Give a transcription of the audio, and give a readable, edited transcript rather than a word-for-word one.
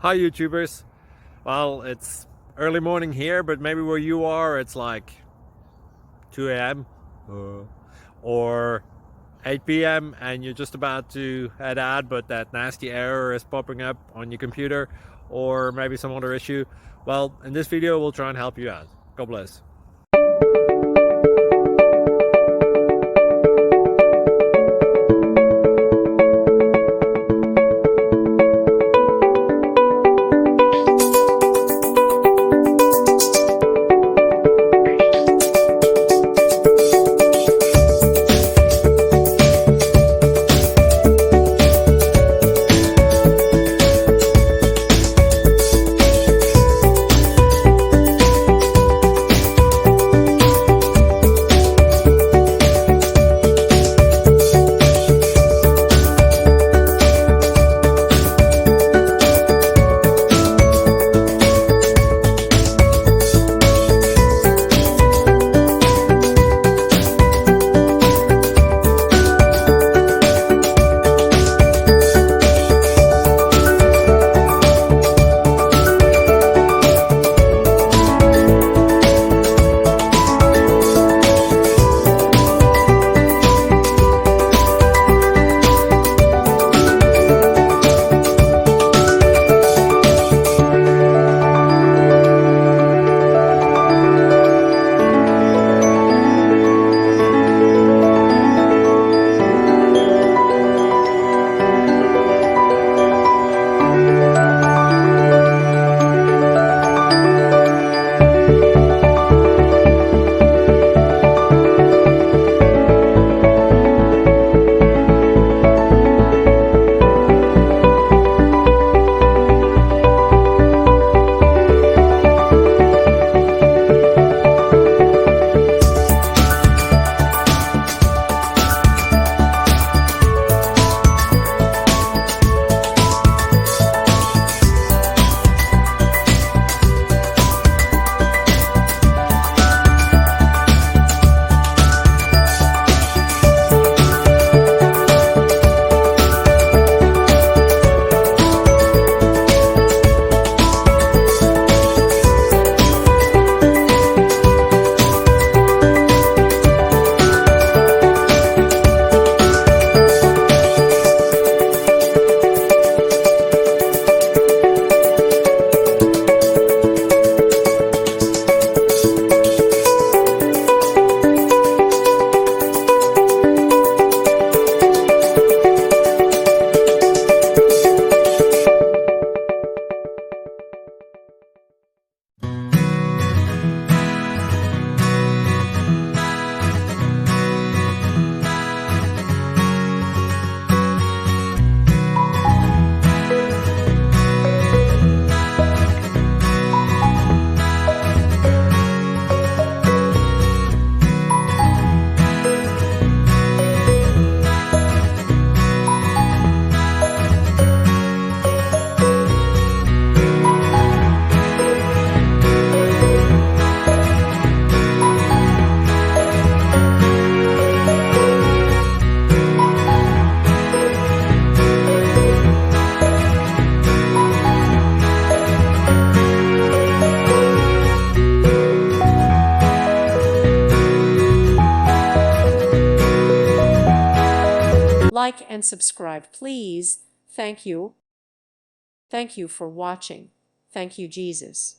Hi YouTubers. Well, it's early morning here, but maybe where you are it's like 2 a.m. or 8 p.m. and you're just about to head out, but that nasty error is popping up on your computer, or maybe some other issue. Well, in this video we'll try and help you out. God bless. Like and subscribe, please. Thank you. Thank you for watching. Thank you, Jesus.